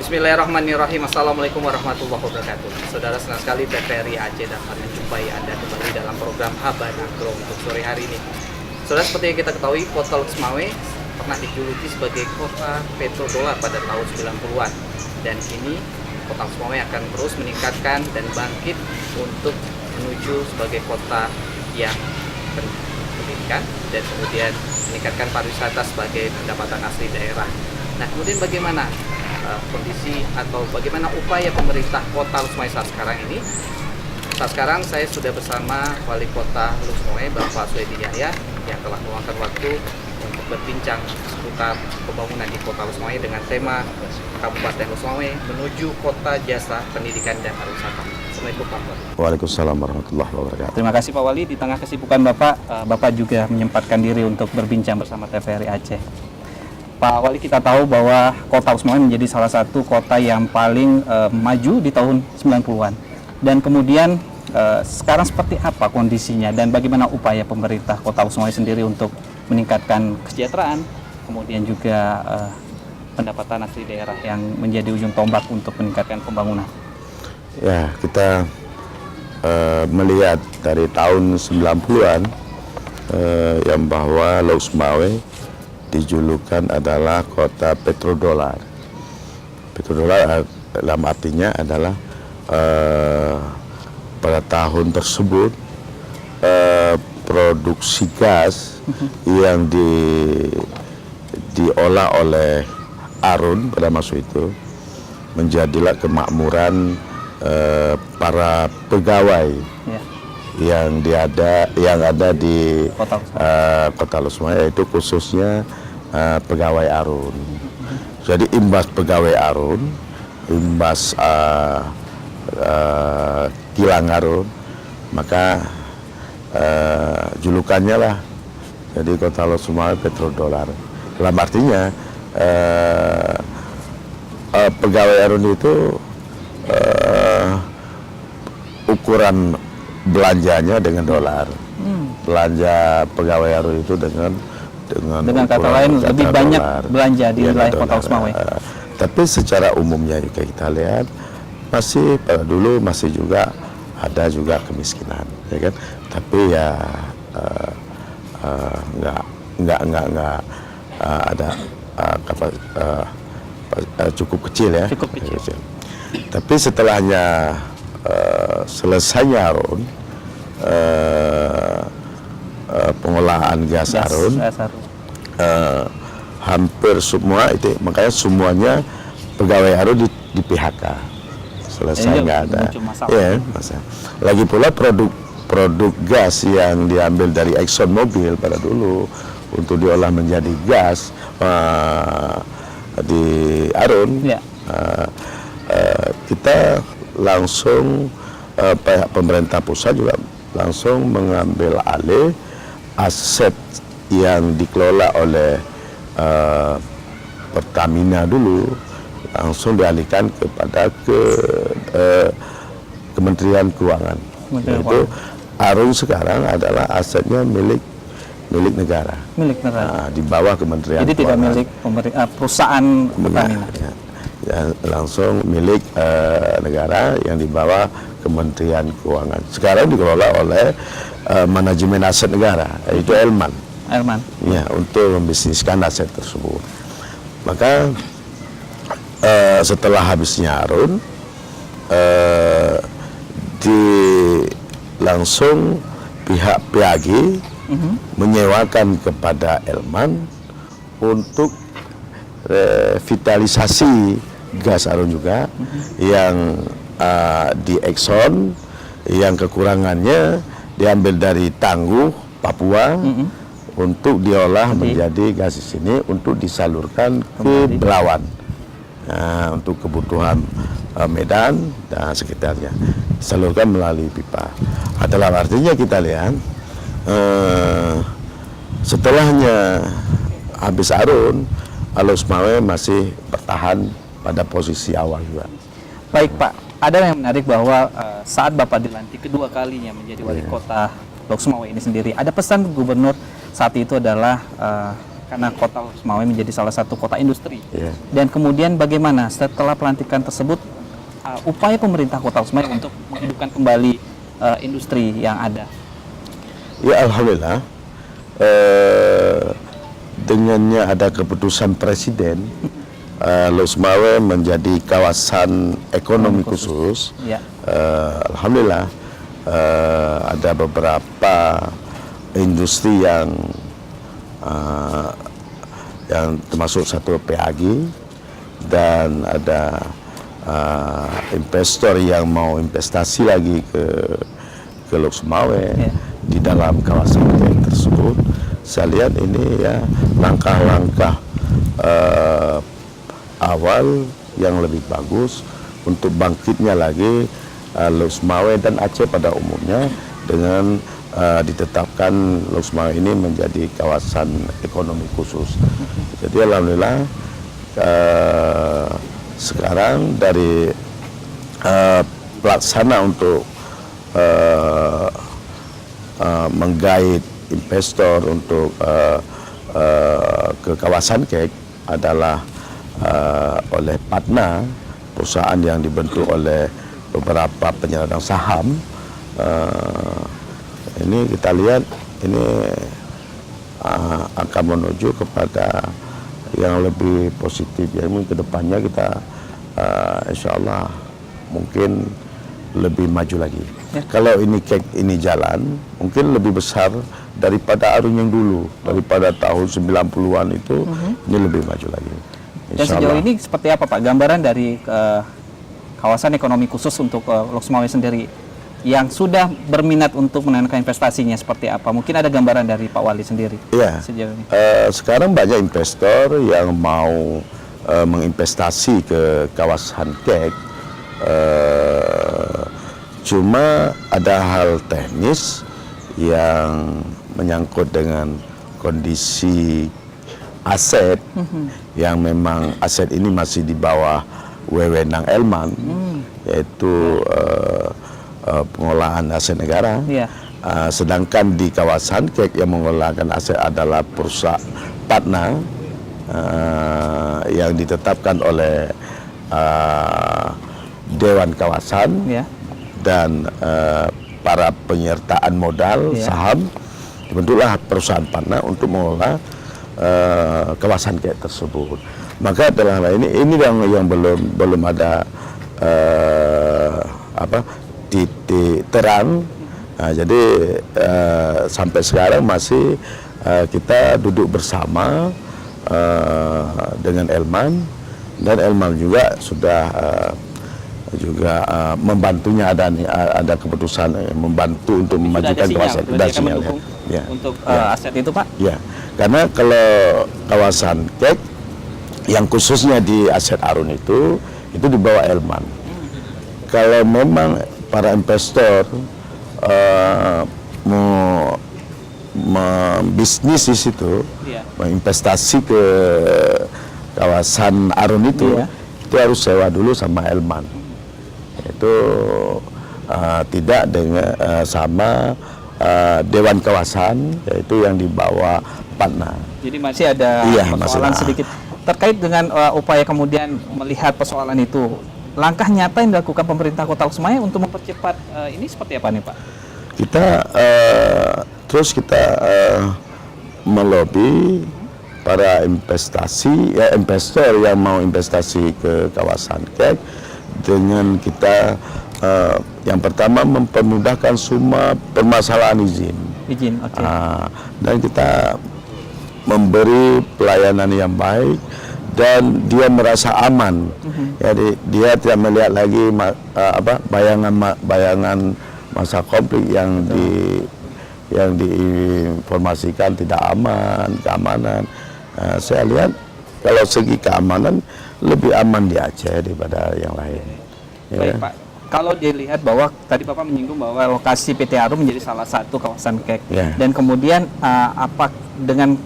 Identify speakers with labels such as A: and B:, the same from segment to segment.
A: Bismillahirrahmanirrahim. Assalamualaikum warahmatullahi wabarakatuh. Saudara, senang sekali TVRI Aceh dapat menjumpai Anda kembali dalam program Haban Agro untuk sore hari ini. Saudara, seperti yang kita ketahui, kota Lux Mawai pernah dijuluki sebagai kota petrodolar pada tahun 90-an. Dan kini kota Lux Mawai akan terus meningkatkan dan bangkit untuk menuju sebagai kota yang berpendidikan dan kemudian meningkatkan pariwisata sebagai pendapatan asli daerah. Nah, kemudian bagaimana kondisi atau bagaimana upaya pemerintah kota Lux Mawai saat sekarang ini? Saat sekarang saya sudah bersama Wali Kota Lux Mawai, Bapak Suedi Yahya, yang telah meluangkan waktu untuk berbincang seputar pembangunan di kota Lux Mawai dengan tema Kabupaten Lux Mawai menuju kota jasa pendidikan dan pariwisata. Assalamualaikum Pak Wali.
B: Waalaikumsalam warahmatullahi wabarakatuh.
A: Terima kasih Pak Wali, di tengah kesibukan Bapak juga menyempatkan diri untuk berbincang bersama TVRI Aceh. Pak Wali, kita tahu bahwa kota Lux Mawai menjadi salah satu kota yang paling maju di tahun 90-an. Dan kemudian sekarang seperti apa kondisinya dan bagaimana upaya pemerintah kota Lux Mawai sendiri untuk meningkatkan kesejahteraan, kemudian juga pendapatan asli daerah yang menjadi ujung tombak untuk meningkatkan pembangunan?
B: Ya, kita melihat dari tahun 90-an yang bahwa Lux Mawai dijulukan adalah kota petrodolar. Petrodolar dalam artinya adalah pada tahun tersebut produksi gas yang diolah oleh Arun pada masa itu menjadilah kemakmuran para pegawai yang ada di kota Lux Mawai, yaitu khususnya pegawai Arun. Jadi imbas pegawai Arun, imbas kilang Arun, maka julukannya lah jadi kota Lux Mawai petrodolar. Dalam artinya pegawai Arun itu ukuran belanjanya dengan dolar. Belanja pegawai Arun itu dengan
A: kata lain lebih banyak belanja di wilayah kota Lux Mawai.
B: Tapi secara umumnya juga kita lihat masih dulu masih juga ada juga kemiskinan, ya kan? Tapi ya nggak ada cukup kecil ya.
A: Cukup kecil.
B: Tapi setelahnya selesainya Arun, pengolahan gas Arun, hampir semua itu, makanya semuanya pegawai Arun di PHK. Selesai, nggak ada. Ya, masa. Lagi pula produk gas yang diambil dari Exxon Mobil pada dulu untuk diolah menjadi gas di Arun, kita langsung pihak pemerintah pusat juga langsung mengambil alih aset yang dikelola oleh Pertamina dulu, langsung dialihkan kepada Kementerian Keuangan. Yaitu Arun sekarang adalah asetnya milik negara.
A: Milik negara.
B: Di bawah Kementerian
A: Jadi
B: Keuangan.
A: Tidak milik perusahaan Pertamina.
B: Ya, langsung milik negara yang di bawah Kementerian Keuangan. Sekarang dikelola oleh manajemen aset negara, yaitu Elman. Ya, untuk membisniskan aset tersebut. Maka setelah habisnya Arun, langsung pihak PAG menyewakan kepada Elman untuk revitalisasi gas Arun juga yang di Exxon, yang kekurangannya diambil dari Tangguh, Papua, untuk diolah menjadi gas di sini untuk disalurkan ke Belawan, untuk kebutuhan Medan dan sekitarnya, disalurkan melalui pipa. Dalam artinya kita lihat setelahnya habis Arun, Lux Mawai masih bertahan pada posisi awal juga.
A: Baik Pak, ada yang menarik bahwa saat Bapak dilantik kedua kalinya menjadi wali kota Lux Mawai ini sendiri, ada pesan Gubernur saat itu adalah karena kota Lok Sumawe menjadi salah satu kota industri.
B: Ya.
A: Dan kemudian bagaimana setelah pelantikan tersebut upaya pemerintah kota Lok Sumawe untuk menghidupkan kembali industri yang ada?
B: Ya, alhamdulillah. Dengannya ada keputusan presiden, Lok Sumawe menjadi kawasan ekonomi khusus.
A: Ya.
B: Alhamdulillah ada beberapa industri yang termasuk satu PAG, dan ada investor yang mau investasi lagi ke Lok Sumawe di dalam kawasan tersebut. Saya lihat ini ya langkah-langkah awal yang lebih bagus untuk bangkitnya lagi Lok Sumawe dan Aceh pada umumnya dengan ditetapkan Lok Sumawe ini menjadi kawasan ekonomi khusus. Jadi alhamdulillah sekarang dari pelaksana untuk menggait investor untuk ke kawasan KEK adalah oleh Patna, perusahaan yang dibentuk oleh beberapa penyandang saham. Ini kita lihat ini akan menuju kepada yang lebih positif, ya. Mungkin kedepannya kita insya Allah mungkin lebih maju lagi. Ya. Kalau ini KEK ini jalan, mungkin lebih besar daripada Arun yang dulu, daripada tahun 90-an itu, ini lebih maju lagi.
A: Dan sejauh ini seperti apa Pak gambaran dari kawasan ekonomi khusus untuk Lok Sumawe sendiri yang sudah berminat untuk menanamkan investasinya seperti apa? Mungkin ada gambaran dari Pak Wali sendiri.
B: Iya.
A: Sejauh ini.
B: Sekarang banyak investor yang mau menginvestasi ke kawasan KEK. Cuma ada hal teknis yang menyangkut dengan kondisi aset yang memang aset ini masih di bawah wewenang Elman, yaitu pengolahan aset negara. Sedangkan di kawasan KEK yang mengelolakan aset adalah perusahaan Patna yang ditetapkan oleh Dewan Kawasan dan para penyertaan modal saham. Dibentuklah perusahaan Patna untuk mengelola kawasan KEK tersebut. Maka dalam hal ini yang belum ada titik terang. Jadi sampai sekarang masih kita duduk bersama dengan Elman, dan Elman juga sudah membantunya, ada keputusan membantu untuk memajukan kawasan dan sinyal
A: untuk aset itu Pak.
B: Ya, karena kalau kawasan KEK yang khususnya di aset Arun itu di bawah Elman. Kalau memang para investor mau bisnis di situ, menginvestasi ke kawasan Arun itu harus sewa dulu sama Elman. Itu tidak dengan sama Dewan Kawasan, yaitu yang di bawah Patna.
A: Jadi masih ada persoalan sedikit terkait dengan upaya kemudian melihat persoalan itu. Langkah nyata yang dilakukan pemerintah Kota Lok Sumawe untuk mempercepat ini seperti apa nih Pak?
B: Kita melobi para investor yang mau investasi ke kawasan KEK dengan kita yang pertama mempermudahkan semua permasalahan izin. Okay. Dan kita memberi pelayanan yang baik dan dia merasa aman. Jadi dia tidak melihat lagi bayangan masa konflik yang diinformasikan tidak aman, keamanan. Saya lihat kalau segi keamanan lebih aman di Aceh daripada yang lain.
A: Baik Pak, kalau dilihat bahwa tadi Bapak menyinggung bahwa lokasi PT Arum menjadi salah satu kawasan KEK, dan kemudian apa dengan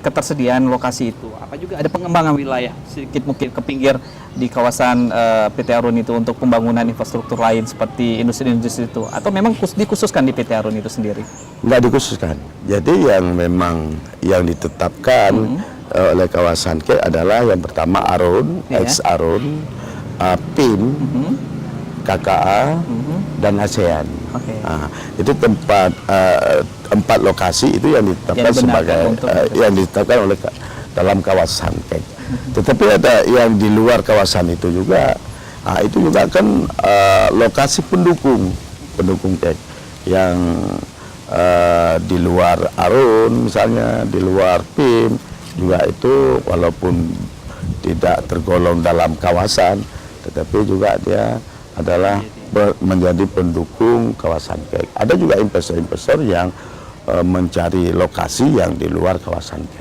A: ketersediaan lokasi itu, apa juga ada pengembangan wilayah sedikit mungkin ke pinggir di kawasan PT Arun itu untuk pembangunan infrastruktur lain seperti industri-industri itu, atau memang dikhususkan di PT Arun itu sendiri?
B: Nggak dikhususkan. Jadi yang memang yang ditetapkan oleh kawasan K adalah yang pertama Arun, ex Arun, PIM, KKA, dan ASEAN. Itu tempat empat lokasi itu yang ditetapkan sebagai yang ditetapkan oleh dalam kawasan K. Tetapi ada yang di luar kawasan itu juga. Itu juga kan lokasi pendukung K yang di luar Arun misalnya, di luar PIM juga itu walaupun tidak tergolong dalam kawasan, tetapi juga dia adalah menjadi pendukung kawasan K. Ada juga investor-investor yang mencari lokasi yang di luar kawasan K.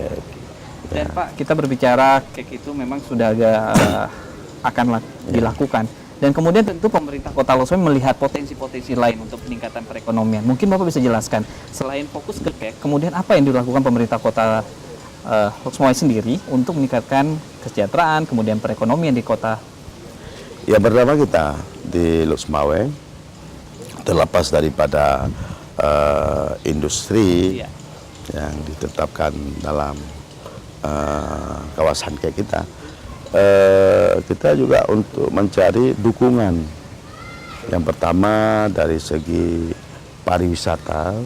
A: Dan Pak, kita berbicara K itu memang sudah agak akan dilakukan. Dan kemudian tentu pemerintah Kota Lok Sumawe melihat potensi-potensi lain untuk peningkatan perekonomian. Mungkin Bapak bisa jelaskan, selain fokus ke KEK, kemudian apa yang dilakukan pemerintah Kota Lok Sumawe sendiri untuk meningkatkan kesejahteraan, kemudian perekonomian di kota?
B: Ya, pertama kita di Lok Sumawe, terlepas daripada industri yang ditetapkan dalam kawasan KEK kita juga untuk mencari dukungan. Yang pertama dari segi pariwisata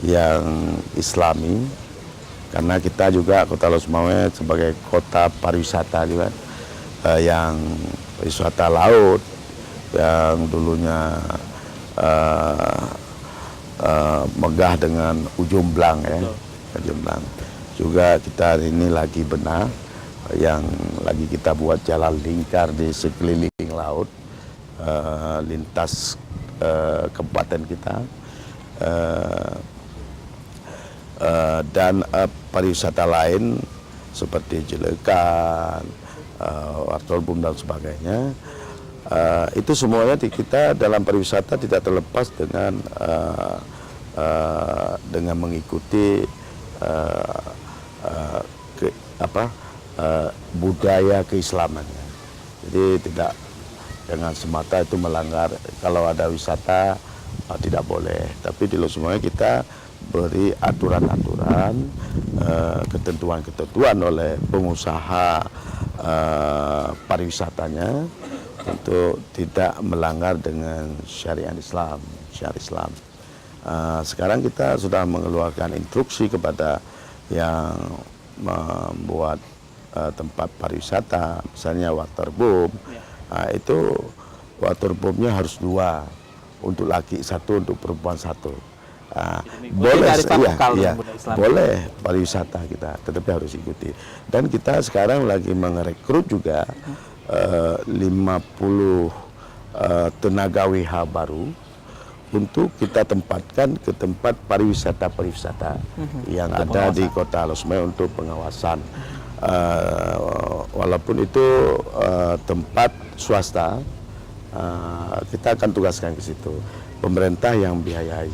B: yang islami, karena kita juga Kota Lok Sumawe sebagai kota pariwisata juga, yang wisata laut yang dulunya megah dengan Ujung Blang Ujung Blang. Juga kita hari ini lagi benar yang lagi kita buat jalan lingkar di sekeliling laut, lintas kabupaten kita, dan pariwisata lain seperti Jelekan, Wartolbum dan sebagainya. Itu semuanya kita dalam pariwisata tidak terlepas dengan mengikuti budaya keislamannya. Jadi tidak dengan semata itu melanggar. Kalau ada wisata tidak boleh. Tapi di Lok Sumawe kita beri aturan-aturan, ketentuan-ketentuan oleh pengusaha pariwisatanya untuk tidak melanggar dengan syariat Islam. Sekarang kita sudah mengeluarkan instruksi kepada yang membuat tempat pariwisata, misalnya waterboom, itu waterboomnya harus 2, untuk laki 1, untuk perempuan 1. Boleh, boleh pariwisata kita, tetapi harus ikuti. Dan kita sekarang lagi merekrut juga 50 tenaga WH baru untuk kita tempatkan ke tempat pariwisata yang ada di Kota Lok Sumawe untuk pengawasan. Walaupun itu tempat swasta, kita akan tugaskan ke situ. Pemerintah yang biayai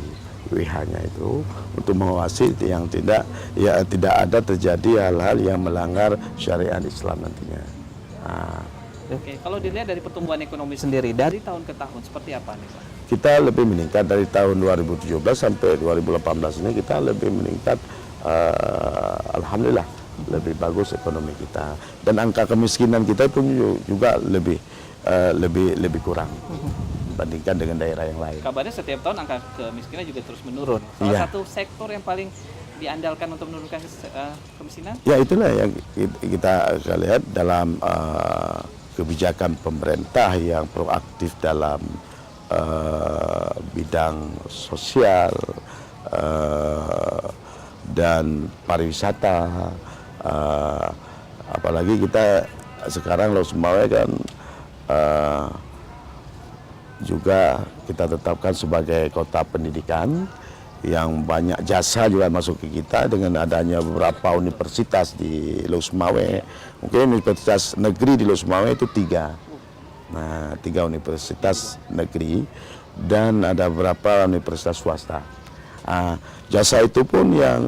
B: WH-nya itu untuk mengawasi yang tidak ada terjadi hal-hal yang melanggar syariat Islam nantinya.
A: Oke, kalau dilihat dari pertumbuhan ekonomi sendiri dari tahun ke tahun seperti apa nih Pak?
B: Kita lebih meningkat dari tahun 2017 sampai 2018 ini, kita lebih meningkat, alhamdulillah lebih bagus ekonomi kita, dan angka kemiskinan kita pun juga lebih kurang dibandingkan dengan daerah yang lain.
A: Kabarnya setiap tahun angka kemiskinan juga terus menurun. Salah satu sektor yang paling diandalkan untuk menurunkan kemiskinan? Ya,
B: itulah yang kita lihat dalam kebijakan pemerintah yang proaktif dalam bidang sosial dan pariwisata. Apalagi kita sekarang Lok Sumawe kan juga kita tetapkan sebagai kota pendidikan yang banyak jasa juga masuk ke kita dengan adanya beberapa universitas di Lok Sumawe. Mungkin universitas negeri di Lok Sumawe itu 3. Nah, 3 universitas negeri dan ada beberapa universitas swasta. Jasa itu pun yang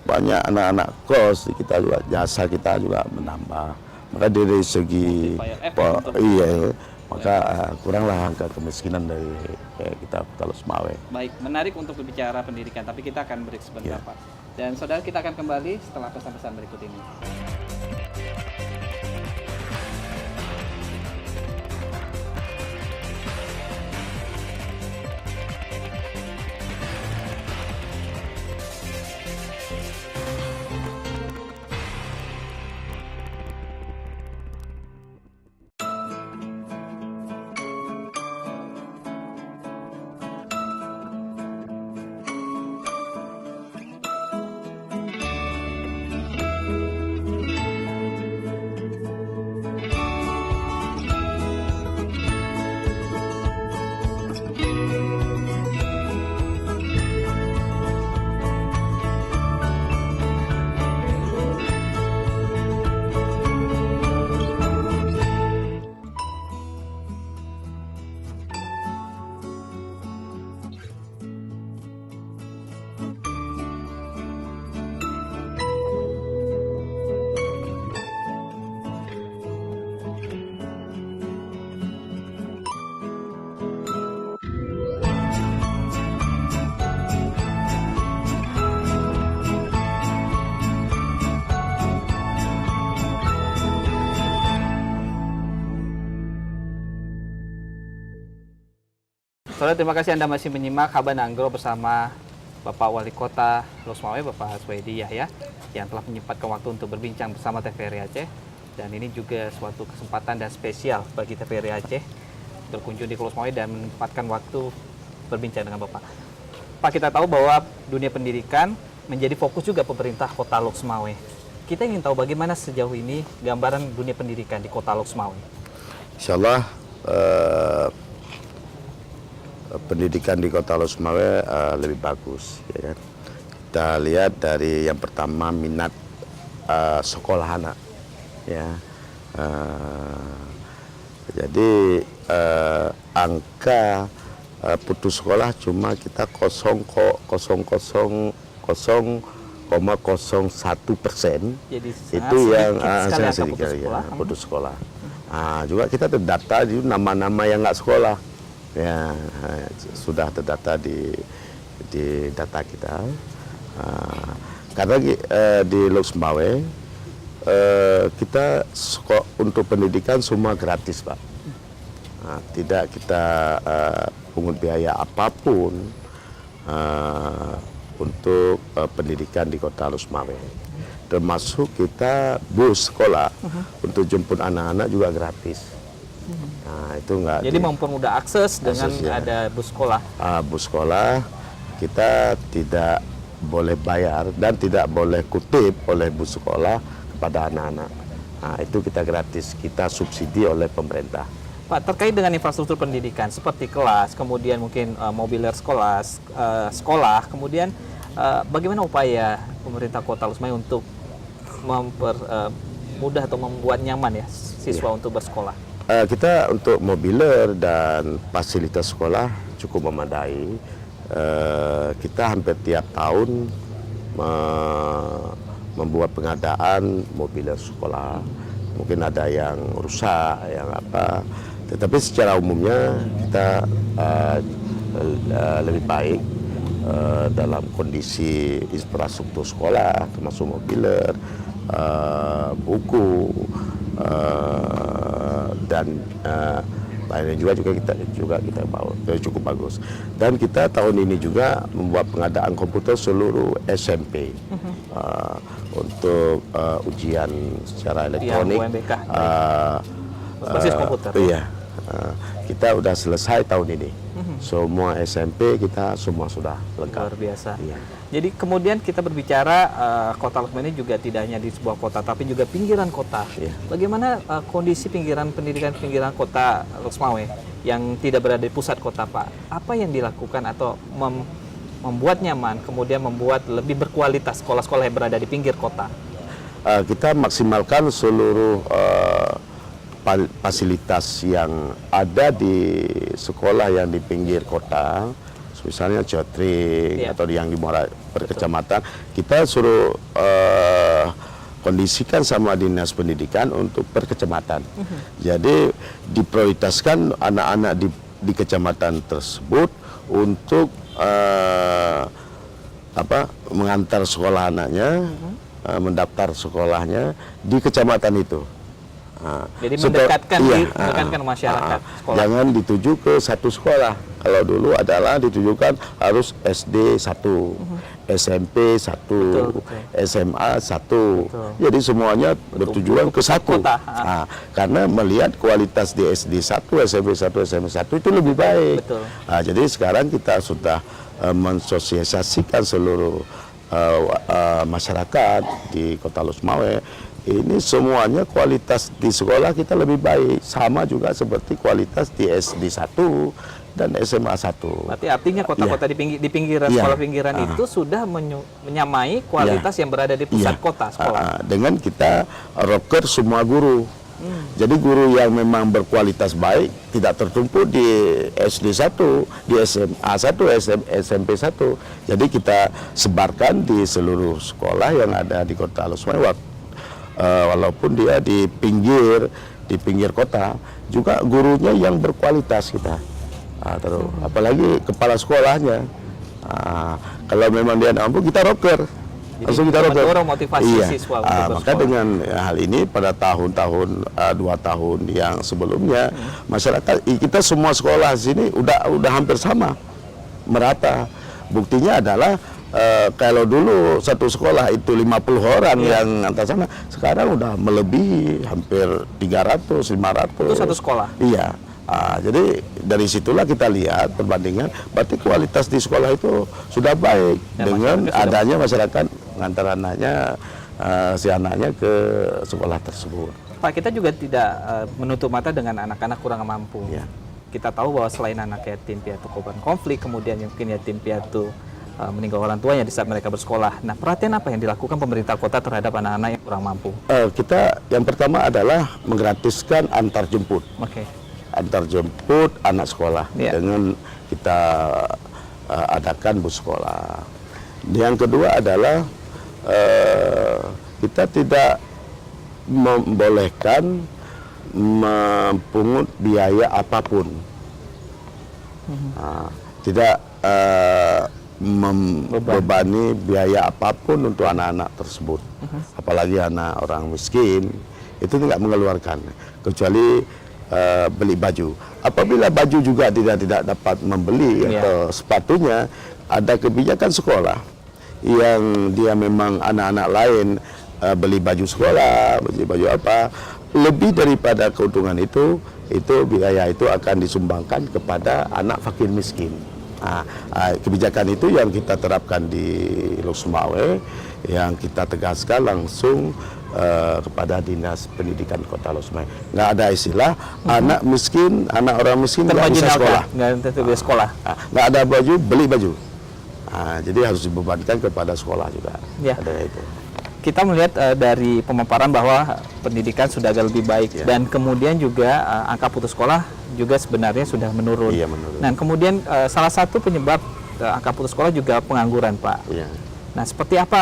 B: banyak anak-anak kos, kita juga jasa kita juga menambah. Maka dari segi iya, maka kuranglah angka kemiskinan dari kita Kota Lok Semawe.
A: Baik, menarik untuk berbicara pendidikan, tapi kita akan break sebentar, Pak. Dan saudara, kita akan kembali setelah pesan-pesan berikut ini. Saudara, terima kasih Anda masih menyimak Haban Anggro bersama Bapak Wali Kota Lok Semawe, Bapak Haswedi Yahya, yang telah menyempatkan waktu untuk berbincang bersama TVRI Aceh. Dan ini juga suatu kesempatan dan spesial bagi TVRI Aceh berkunjung di Lok Semawe dan menyempatkan waktu berbincang dengan Bapak. Pak, kita tahu bahwa dunia pendidikan menjadi fokus juga pemerintah Kota Lok Semawe. Kita ingin tahu bagaimana sejauh ini gambaran dunia pendidikan di Kota Lok Semawe.
B: Insyaallah pendidikan di Kota Lok Semawe lebih bagus, ya kan? Kita lihat dari yang pertama minat sekolah anak, ya. Jadi angka putus sekolah cuma kita 0,01%.
A: Jadi
B: itu yang
A: sangat
B: sedikit ya, putus sekolah. Juga kita terdata di nama-nama yang nggak sekolah. Ya, sudah terdata di data kita. Karena di Lok Semawe kita untuk pendidikan semua gratis, Pak. Tidak kita pungut biaya apapun untuk pendidikan di Kota Lok Semawe. Termasuk kita bus sekolah untuk jemput anak-anak juga gratis. Nah, itu enggak.
A: Jadi mempermudah akses dengan ada bus sekolah.
B: Bus sekolah kita tidak boleh bayar dan tidak boleh kutip oleh bus sekolah kepada anak-anak. Nah, itu kita gratis, kita subsidi oleh pemerintah.
A: Pak, terkait dengan infrastruktur pendidikan seperti kelas, kemudian mungkin mobiler sekolah, kemudian bagaimana upaya pemerintah Kota Lok Semawe untuk mempermudah atau membuat nyaman ya siswa untuk bersekolah?
B: Kita untuk mobiler dan fasilitas sekolah cukup memadai. Kita hampir tiap tahun membuat pengadaan mobiler sekolah. Mungkin ada yang rusak, yang apa. Tetapi secara umumnya kita lebih baik dalam kondisi infrastruktur sekolah, termasuk mobiler, buku, dan lainnya juga kita bawa cukup bagus. Dan kita tahun ini juga membuat pengadaan komputer seluruh SMP untuk ujian secara elektronik.
A: UMBK, basis komputer.
B: Iya, kita udah selesai tahun ini. Semua SMP kita semua sudah lengkap.
A: Luar biasa.
B: Iya.
A: Jadi kemudian kita berbicara Kota Lok Semawe ini juga tidak hanya di sebuah kota, tapi juga pinggiran kota.
B: Iya.
A: Bagaimana kondisi pendidikan pinggiran Kota Lok Semawe yang tidak berada di pusat kota, Pak? Apa yang dilakukan atau membuat nyaman, kemudian membuat lebih berkualitas sekolah-sekolah yang berada di pinggir kota?
B: Kita maksimalkan seluruh fasilitas yang ada di sekolah yang di pinggir kota misalnya Cotring
A: Iya.
B: atau yang di Muara per kecamatan, kita suruh kondisikan sama dinas pendidikan untuk per kecamatan. Jadi diprioritaskan anak-anak di kecamatan tersebut untuk mengantar sekolah anaknya, mendaftar sekolahnya di kecamatan itu.
A: Jadi mendekatkan masyarakat sekolah.
B: Jangan dituju ke satu sekolah. Kalau dulu adalah ditujukan harus SD 1, SMP 1,
A: Betul.
B: SMA 1.
A: Betul.
B: Jadi semuanya bertujuan ke satu.
A: kota.
B: Karena melihat kualitas di SD 1, SMP 1, SMA 1 itu lebih baik.
A: Betul.
B: Jadi sekarang kita sudah mensosialisasikan seluruh masyarakat di Kota Losmawe. Ini semuanya kualitas di sekolah kita lebih baik, sama juga seperti kualitas di SD 1 dan SMA 1.
A: Berarti artinya kota-kota di pinggiran
B: Iya.
A: sekolah pinggiran itu sudah menyamai kualitas yang berada di pusat kota sekolah.
B: Dengan kita rocker semua guru. Jadi guru yang memang berkualitas baik tidak tertumpu di SD 1, di SMA 1, SMP 1. Jadi kita sebarkan di seluruh sekolah yang ada di Kota Losmawe. Walaupun dia di pinggir kota, juga gurunya yang berkualitas kita. Apalagi kepala sekolahnya. Kalau memang dia mampu, kita rocker. Langsung kita rocker.
A: Mendorong motivasi siswa untuk
B: Maka
A: bersekolah.
B: dengan hal ini pada tahun-tahun 2 tahun yang sebelumnya, masyarakat kita semua sekolah sini udah hampir sama, merata. Buktinya adalah kalau dulu satu sekolah itu 50 orang yang antar sana, sekarang udah melebihi hampir 300, 500.
A: Itu satu sekolah?
B: Iya. Jadi dari situlah kita lihat perbandingan, berarti kualitas di sekolah itu sudah baik dengan adanya masyarakat mengantar anaknya, si anaknya ke sekolah tersebut.
A: Pak, kita juga tidak menutup mata dengan anak-anak kurang mampu.
B: Ya.
A: Kita tahu bahwa selain anak yatim piatu korban konflik, kemudian mungkin yatim piatu meninggal orang tuanya di saat mereka bersekolah. Nah, perhatian apa yang dilakukan pemerintah kota terhadap anak-anak yang kurang mampu?
B: Kita yang pertama adalah menggratiskan antar jemput.
A: Oke.
B: Antar jemput anak sekolah dengan kita adakan bus sekolah. Yang kedua adalah kita tidak membolehkan memungut biaya apapun. Tidak membebani biaya apapun untuk anak-anak tersebut. Apalagi anak orang miskin, itu tidak mengeluarkan kecuali beli baju. Apabila baju juga tidak dapat membeli atau sepatunya, ada kebijakan sekolah yang dia memang anak-anak lain beli baju sekolah, beli baju apa, lebih daripada keuntungan itu biaya itu akan disumbangkan kepada anak fakir miskin. Kebijakan itu yang kita terapkan di Losmawe, yang kita tegaskan langsung kepada Dinas Pendidikan Kota Losmawe. Nggak ada istilah anak miskin, anak orang miskin nggak bisa sekolah.
A: Nggak bisa sekolah.
B: Nggak ada baju, beli baju. Jadi harus dibebankan kepada sekolah juga.
A: Ya.
B: Ada itu.
A: Kita melihat dari pemaparan bahwa pendidikan sudah agak lebih baik dan kemudian juga angka putus sekolah juga sebenarnya sudah menurun.
B: Iya, menurun.
A: Dan kemudian salah satu penyebab angka putus sekolah juga pengangguran, Pak.
B: Iya.
A: Nah, seperti apa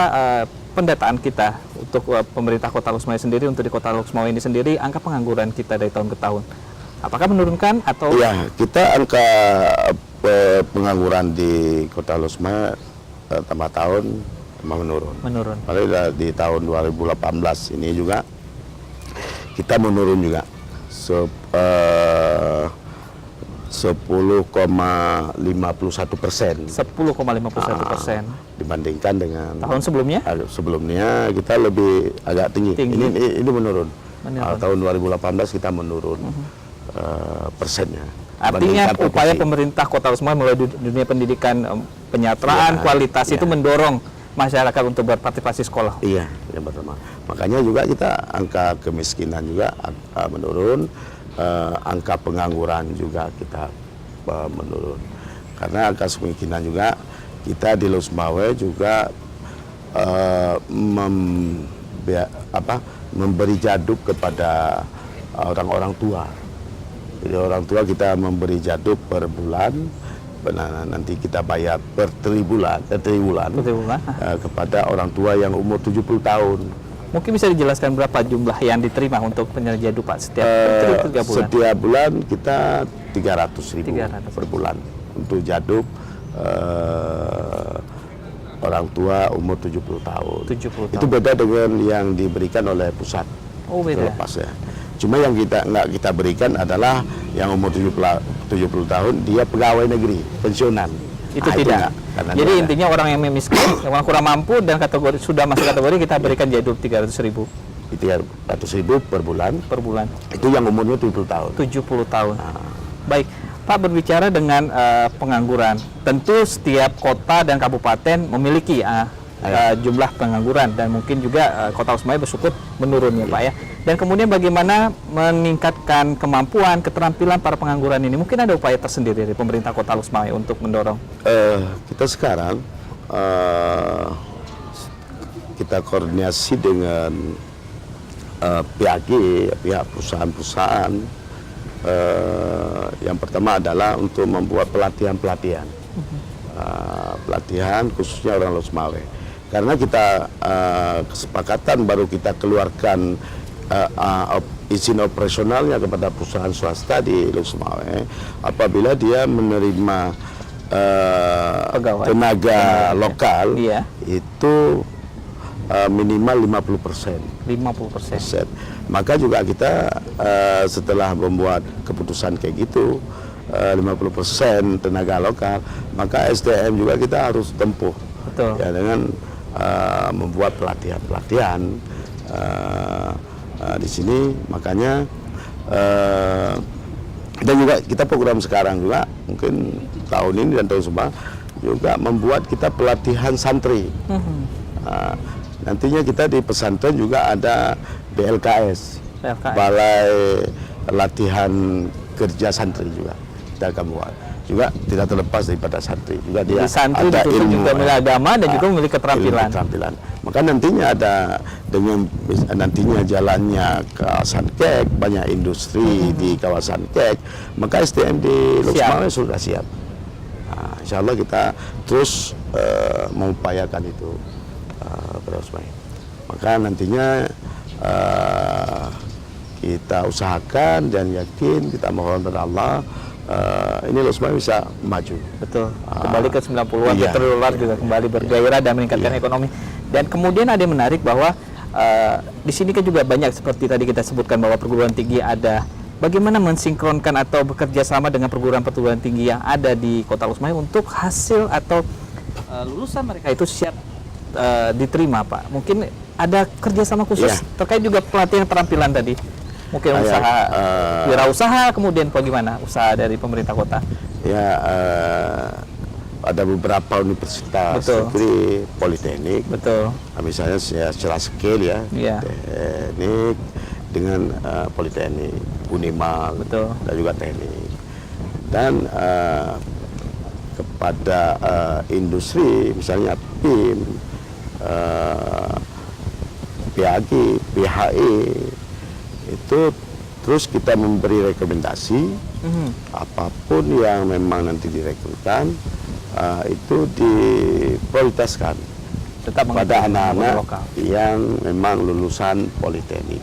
A: pendataan kita untuk pemerintah Kota Losmawe sendiri, untuk di Kota Losmawe ini sendiri, angka pengangguran kita dari tahun ke tahun? Apakah menurunkan atau?
B: Iya, kita angka pengangguran di Kota Losmawe tambah tahun menurun. Padahal di tahun 2018 ini juga kita menurun juga 10,51%.
A: 10,51%
B: dibandingkan dengan
A: tahun sebelumnya.
B: Sebelumnya kita lebih agak tinggi. Ini menurun. Tahun 2018 kita menurun persennya.
A: Artinya upaya pemerintah Kota Losmawe melalui dunia pendidikan, penyatraan, kualitas itu mendorong masyarakat untuk berpartisipasi sekolah.
B: Iya, yang pertama. Makanya juga kita angka kemiskinan juga menurun, angka pengangguran juga kita menurun. Karena angka kemiskinan juga kita di Losmawe juga memberi jaduk kepada orang-orang tua. Jadi orang tua kita memberi jaduk per bulan nanti kita bayar per tribulan kepada orang tua yang umur 70 tahun.
A: Mungkin bisa dijelaskan berapa jumlah yang diterima untuk penyelesaian jaduk Pak setiap 3 bulan?
B: Setiap bulan kita 300.000 per bulan untuk jaduk orang tua umur 70 tahun.
A: 70
B: Itu
A: tahun.
B: beda dengan yang diberikan oleh pusat.
A: Oh, beda.
B: Lepasnya. Cuma yang nggak kita berikan adalah yang umur 70 tahun dia pegawai negeri, pensiunan.
A: Itu tidak. Jadi intinya orang yang miskin, yang kurang mampu dan kategori sudah masuk kategori kita berikan jaduk 300.000.
B: 300.000 per bulan.
A: Per bulan.
B: Itu yang umurnya 70 tahun.
A: 70 tahun. Baik, Pak, berbicara dengan pengangguran. Tentu setiap kota dan kabupaten memiliki jumlah pengangguran dan mungkin juga Kota Lusmawe bersyukur menurun ya Pak ya. Dan kemudian bagaimana meningkatkan kemampuan, keterampilan para pengangguran ini? Mungkin ada upaya tersendiri dari pemerintah Kota Lusmawe untuk mendorong.
B: Kita sekarang kita koordinasi dengan pihak perusahaan-perusahaan. Yang pertama adalah untuk membuat pelatihan khususnya orang Lusmawe. Karena kita kesepakatan baru kita keluarkan izin operasionalnya kepada perusahaan swasta di Lusmawe apabila dia menerima tenaga lokal itu minimal 50%.
A: 50%.
B: Maka juga kita setelah membuat keputusan kayak gitu 50% tenaga lokal, maka SDM juga kita harus tempuh.
A: Betul.
B: Ya, dengan membuat pelatihan di sini. Makanya dan juga kita program sekarang juga mungkin tahun ini dan tahun sebelumnya juga membuat kita pelatihan santri. Nantinya kita di pesantren juga ada BLKS, Balai Latihan Kerja Santri juga kita akan buat. Juga tidak terlepas daripada santri. Juga dia
A: santri
B: ada ilmu
A: juga memiliki agama dan juga memiliki keterampilan.
B: Maka nantinya ada dengan nantinya jalannya kawasan Kek, banyak industri di kawasan Kek, maka SDM di Lusmawe sudah siap. Insya Allah kita terus mengupayakan itu. Maka nantinya kita usahakan dan yakin, kita mohon kepada Allah ini Lusmawe bisa maju.
A: Betul. Kembali ke 90-an $1 juga kembali bergairah dan meningkatkan ekonomi. Dan kemudian ada yang menarik bahwa di sini kan juga banyak seperti tadi kita sebutkan bahwa perguruan tinggi ada. Bagaimana mensinkronkan atau bekerja sama dengan perguruan tinggi yang ada di Kota Lusmawe untuk hasil atau lulusan mereka itu siap diterima, Pak. Mungkin ada kerjasama khusus terkait juga pelatihan keterampilan tadi. Mungkin usaha wirausaha, kemudian bagaimana usaha dari pemerintah kota?
B: Ya, ada beberapa universitas seperti Politeknik.
A: Betul.
B: Misalnya secara scale teknik dengan Politeknik, Unimal, dan juga teknik. Dan kepada industri, misalnya PIM, PAG, PHE, itu terus kita memberi rekomendasi apapun yang memang nanti direkrutkan itu diprioritaskan pada anak-anak yang memang lulusan Politeknik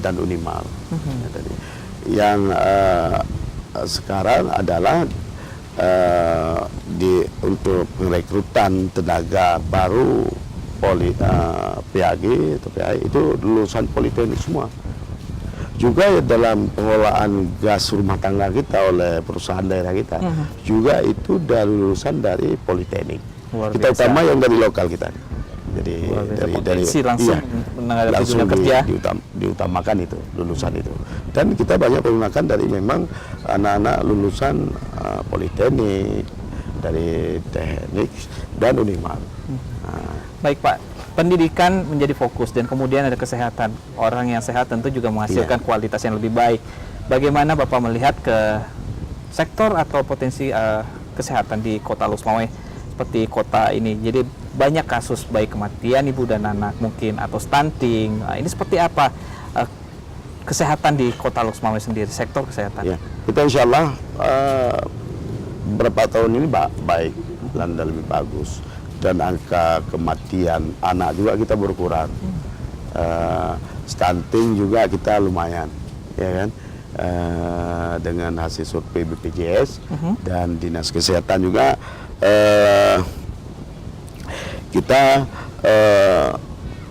B: dan Unimal. Yang sekarang adalah untuk perekrutan tenaga baru PAG atau PAI itu lulusan Politeknik semua. Juga dalam pengelolaan gas rumah tangga kita oleh perusahaan daerah kita juga itu dari lulusan dari Politeknik. Kita utama yang dari lokal kita. Jadi dari
A: langsung kerja
B: diutamakan itu lulusan itu. Dan kita banyak menggunakan dari memang anak-anak lulusan Politeknik, dari Teknik dan Unimal.
A: Baik Pak, pendidikan menjadi fokus dan kemudian ada kesehatan. Orang yang sehat tentu juga menghasilkan kualitas yang lebih baik. Bagaimana Bapak melihat ke sektor atau potensi kesehatan di Kota Lusmawe seperti kota ini? Jadi banyak kasus baik kematian ibu dan anak mungkin atau stunting. Ini seperti apa kesehatan di Kota Lusmawe sendiri, sektor kesehatan?
B: Kita insya Allah beberapa tahun ini baik dan lebih bagus, dan angka kematian anak juga kita berkurang. Stunting juga kita lumayan, ya kan? Dengan hasil survei BPJS dan Dinas Kesehatan juga kita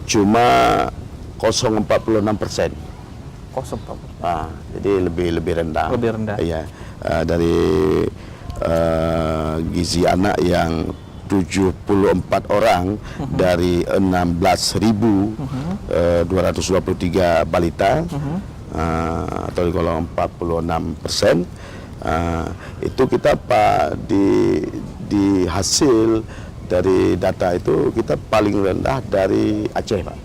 B: cuma 0,46%. Jadi lebih rendah.
A: Lebih rendah.
B: Iya, dari gizi anak yang 74 orang dari 16.223 balita, atau kalau 46%, itu kita di hasil dari data itu kita paling rendah dari Aceh, Pak.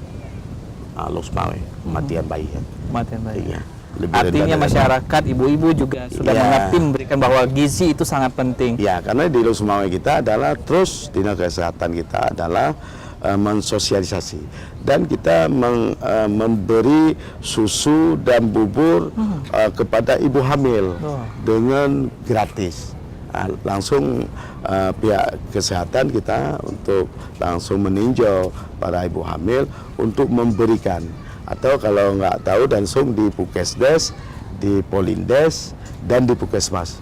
B: Lok Sumawe, kematian bayi.
A: Kematian bayi.
B: Iya.
A: Artinya masyarakat, ibu-ibu juga sudah mengerti memberikan bahwa gizi itu sangat penting.
B: Ya, karena di Lok Sumawe kita adalah terus Dinas Kesehatan kita adalah mensosialisasi, dan kita memberi susu dan bubur kepada ibu hamil dengan gratis. Langsung pihak kesehatan kita untuk langsung meninjau para ibu hamil untuk memberikan, atau kalau nggak tahu langsung di Pukesdes, di Polindes, dan di Puskesmas,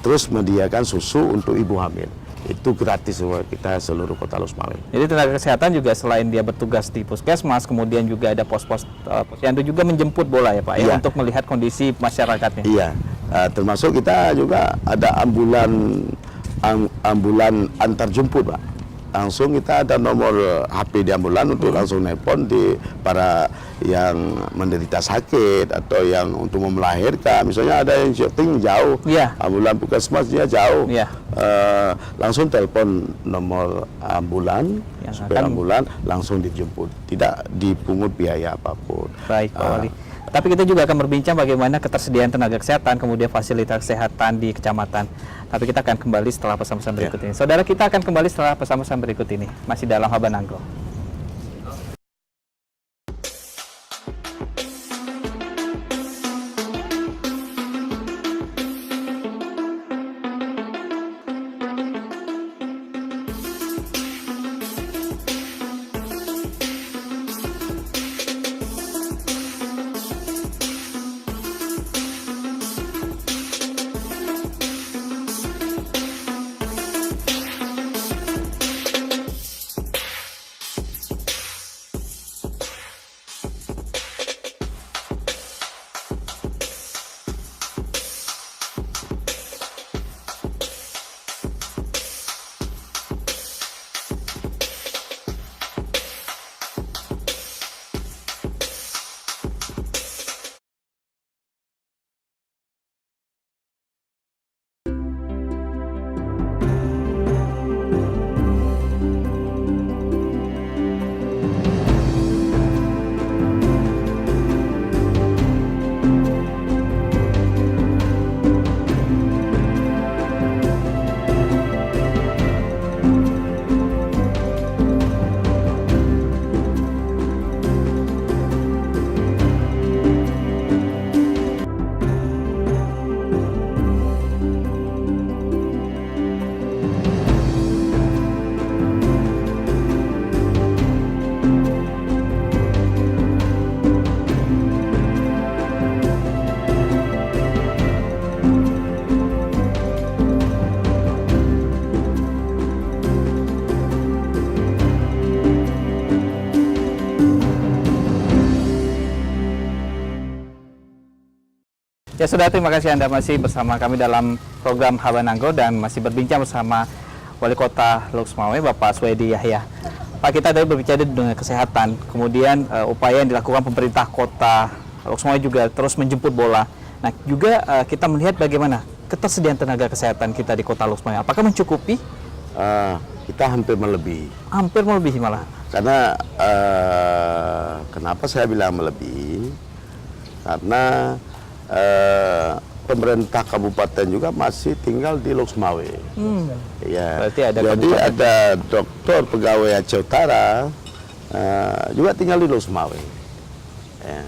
B: terus menyediakan susu untuk ibu hamil. Itu gratis buat kita seluruh kota Lok Sumawe.
A: Jadi tenaga kesehatan juga selain dia bertugas di Puskesmas, kemudian juga ada pos-pos posyandu juga menjemput bola ya Pak, ya, untuk melihat kondisi masyarakatnya.
B: Iya, termasuk kita juga ada ambulan antar jemput, Pak. Langsung kita ada nomor HP di ambulan untuk langsung nelpon di para yang menderita sakit atau yang untuk melahirkan. Misalnya ada yang syuting jauh, ambulan Puskesmas dia jauh, langsung telepon nomor ambulan, supaya ambulan langsung dijemput, tidak dipungut biaya apapun.
A: Baik, Pak Wali. Tapi kita juga akan berbincang bagaimana ketersediaan tenaga kesehatan, kemudian fasilitas kesehatan di kecamatan. Tapi kita akan kembali setelah pesan-pesan berikut ini. Saudara, kita akan kembali setelah pesan-pesan berikut ini. Masih dalam Haban Anggo. Ya sudah, terima kasih Anda masih bersama kami dalam program Haban Anggo dan masih berbincang bersama Wali Kota Lok Sumawe, Bapak Swedi Yahya. Pak, kita tadi berbicara dengan kesehatan, kemudian upaya yang dilakukan pemerintah Kota Lok Sumawe juga terus menjemput bola. Nah, juga kita melihat bagaimana ketersediaan tenaga kesehatan kita di Kota Lok Sumawe. Apakah mencukupi?
B: Kita hampir melebihi.
A: Hampir melebihi malah.
B: Karena kenapa saya bilang melebihi? Karena pemerintah kabupaten juga masih tinggal di Lok Sumawe. Ya. Jadi ada dokter pegawai Aceh Utara juga tinggal di Lok Sumawe. Ya.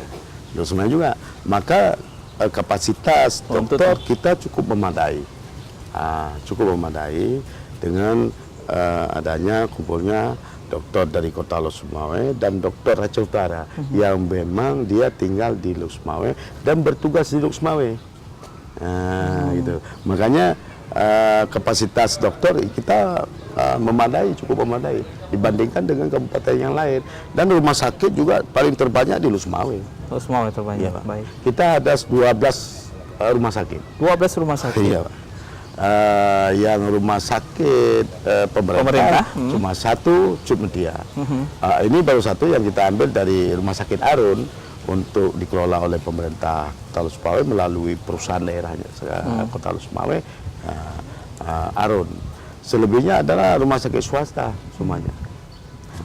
B: Lok Sumawe juga. Maka kapasitas dokter kita cukup memadai. cukup memadai dengan adanya kumpulnya dokter dari Kota Lok Sumawe dan dokter Aceh Utara yang memang dia tinggal di Lok Sumawe dan bertugas di Lok Sumawe. Gitu. Makanya kapasitas dokter kita cukup memadai dibandingkan dengan kabupaten yang lain, dan rumah sakit juga paling terbanyak di Lok Sumawe.
A: Lok Sumawe terbanyak.
B: Ya,
A: Baik.
B: kita ada 12 rumah sakit.
A: 12 rumah sakit.
B: Iya, Pak. Yang rumah sakit pemerintah cuma satu, Cutmutia. Ini baru satu yang kita ambil dari rumah sakit Arun untuk dikelola oleh pemerintah Kota Lok Sumawe melalui perusahaan daerahnya Kota Lok Sumawe, Arun. Selebihnya adalah rumah sakit swasta semuanya.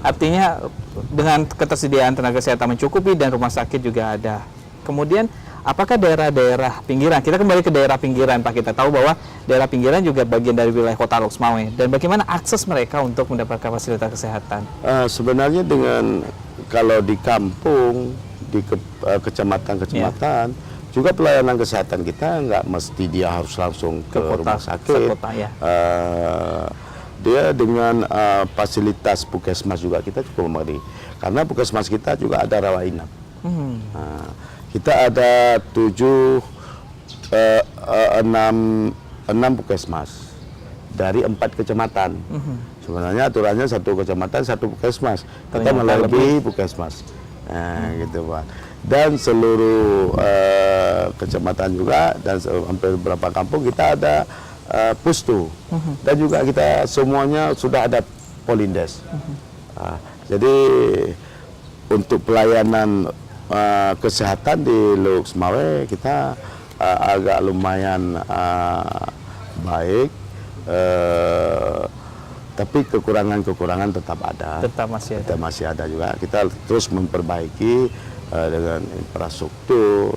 A: Artinya dengan ketersediaan tenaga kesehatan mencukupi dan rumah sakit juga ada. Kemudian apakah daerah-daerah pinggiran, kita kembali ke daerah pinggiran Pak, kita tahu bahwa daerah pinggiran juga bagian dari wilayah Kota Lok Sumawe, dan bagaimana akses mereka untuk mendapatkan fasilitas kesehatan?
B: Sebenarnya dengan kalau di kampung, di kecamatan-kecamatan, juga pelayanan kesehatan kita nggak mesti dia harus langsung ke rumah sakit.
A: Sekota, ya.
B: Dia dengan fasilitas puskesmas juga kita cukup memadai, karena puskesmas kita juga ada rawat inap. Kita ada 6 puskesmas dari 4 kecamatan. Sebenarnya aturannya 1 kecamatan 1 puskesmas. Kita melebihi puskesmas. Gitu Pak. Dan seluruh kecamatan juga dan hampir beberapa kampung kita ada pustu. Dan juga kita semuanya sudah ada polindes. Jadi untuk pelayanan kesehatan di Lok Sumawe kita agak lumayan baik, tapi kekurangan tetap ada. Tetap masih ada juga. Kita terus memperbaiki dengan infrastruktur,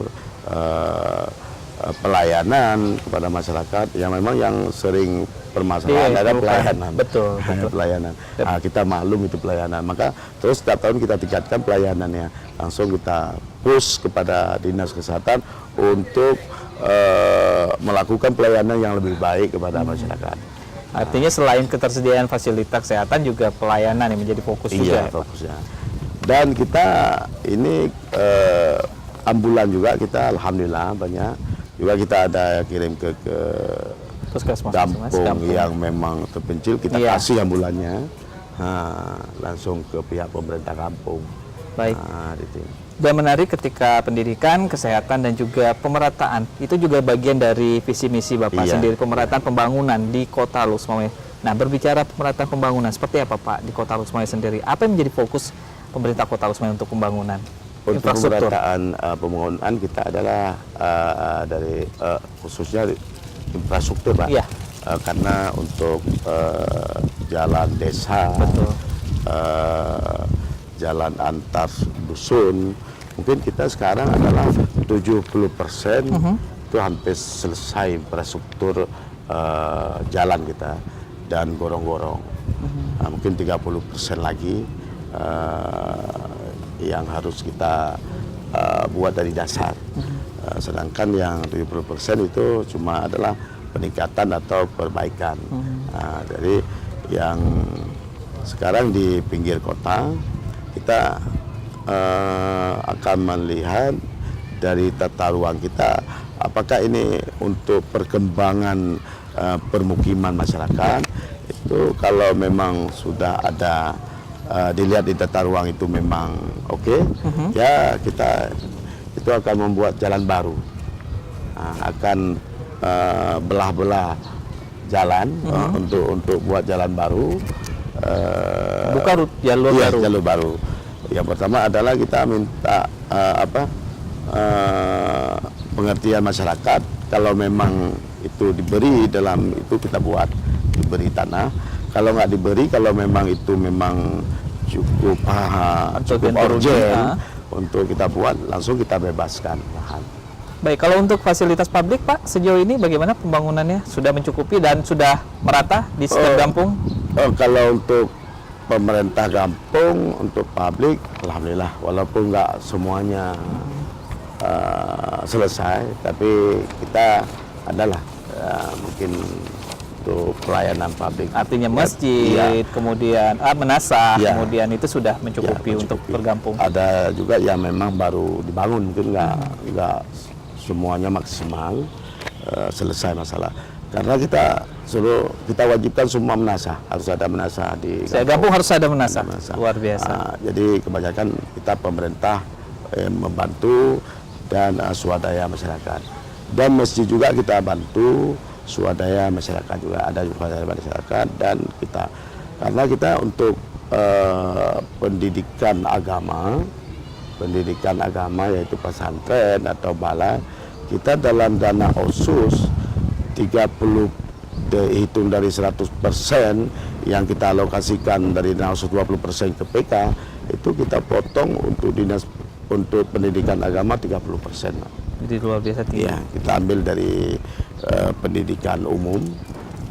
B: pelayanan kepada masyarakat yang memang yang sering permasalahan ada pelayanan.
A: Betul.
B: Pelayanan. Kita maklum itu pelayanan. Maka terus setiap tahun kita tingkatkan pelayanannya. Langsung kita push kepada Dinas Kesehatan untuk melakukan pelayanan yang lebih baik kepada masyarakat.
A: Artinya selain ketersediaan fasilitas kesehatan juga pelayanan yang menjadi fokus juga.
B: Iya, fokusnya. Dan kita ini ambulan juga kita alhamdulillah banyak. Juga kita ada kirim ke kampung yang memang terpencil, kita kasih ambulannya langsung ke pihak pemerintah kampung.
A: Baik. Dan menarik ketika pendidikan, kesehatan dan juga pemerataan itu juga bagian dari visi misi Bapak sendiri, pemerataan pembangunan di Kota Lok Sumawe. Nah, berbicara pemerataan pembangunan seperti apa Pak di Kota Lok Sumawe sendiri? Apa yang menjadi fokus pemerintah Kota Lok Sumawe untuk pembangunan?
B: Untuk pemerataan pembangunan kita adalah dari khususnya infrastruktur Pak.
A: Iya.
B: Karena untuk jalan desa, jalan antar dusun, mungkin kita sekarang adalah 70% itu hampir selesai infrastruktur jalan kita dan gorong-gorong. Mungkin 30% lagi yang harus kita buat dari dasar. Sedangkan yang 70% itu cuma adalah peningkatan atau perbaikan. Jadi yang sekarang di pinggir kota kita akan melihat dari tata ruang kita apakah ini untuk perkembangan permukiman masyarakat. Itu kalau memang sudah ada dilihat di tata ruang itu memang oke, ya kita itu akan membuat jalan baru, akan belah-belah jalan untuk buat jalan baru,
A: buka jalur
B: baru. Yang pertama adalah kita minta pengertian masyarakat, kalau memang itu diberi dalam itu kita buat, diberi tanah. Kalau nggak diberi, kalau memang itu memang cukup urgent untuk kita buat, langsung kita bebaskan lahan.
A: Baik, kalau untuk fasilitas publik Pak, sejauh ini bagaimana pembangunannya? Sudah mencukupi dan sudah merata di setiap kampung?
B: Kalau untuk pemerintah kampung, untuk publik, alhamdulillah, walaupun nggak semuanya selesai, tapi kita adalah mungkin untuk pelayanan publik.
A: Artinya masjid, kemudian menasah, kemudian itu sudah mencukupi untuk bergabung.
B: Ada juga yang memang baru dibangun, mungkin nggak semuanya maksimal selesai masalah. Karena kita wajibkan semua menasah, harus ada menasah di
A: Gabung harus ada menasah. Luar biasa.
B: Jadi kebanyakan kita pemerintah membantu dan swadaya masyarakat. Dan masjid juga kita bantu swadaya masyarakat juga, ada swadaya masyarakat, dan karena kita untuk pendidikan agama yaitu pesantren atau balai, kita dalam dana OSUS 30 dihitung dari 100% yang kita alokasikan dari dana OSUS 20% ke PK, itu kita potong untuk pendidikan agama 30%.
A: Jadi luar biasa tinggi.
B: Ya, kita ambil dari pendidikan umum,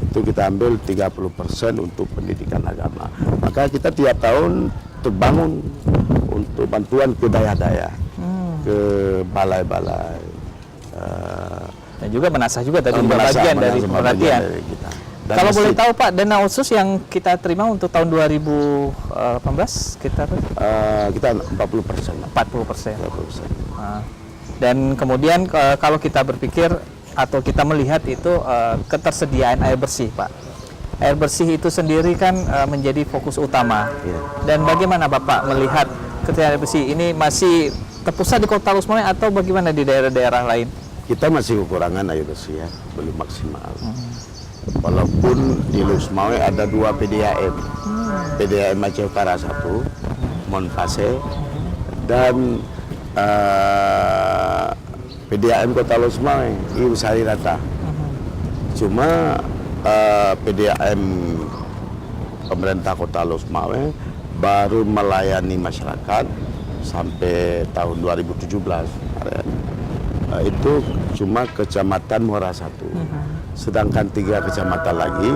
B: itu kita ambil 30% untuk pendidikan agama. Maka kita tiap tahun terbangun untuk bantuan ke daya-daya, ke balai-balai.
A: Dan juga menasah juga tadi bagian dari perhatian. Kalau boleh tahu Pak, dana OSUS yang kita terima untuk tahun 2018 kita
B: 40%.
A: 40%. Dan kemudian kalau kita berpikir atau kita melihat itu ketersediaan air bersih, Pak. Air bersih itu sendiri kan menjadi fokus utama. Dan bagaimana Bapak melihat ketersediaan air bersih ini masih terpusat di Kota Lusmoe atau bagaimana di daerah-daerah lain?
B: Kita masih kekurangan air bersih ya, belum maksimal. Walaupun di Lusmoe ada 2 PDAM, PDAM Aceh Utara 1, Monpase, dan PDAM Kota Lusmoe, Ibu Sari Rata. Cuma PDAM pemerintah Kota Lusmoe baru melayani masyarakat sampai tahun 2017. Itu cuma Kecamatan Muara 1. Sedangkan 3 kecamatan lagi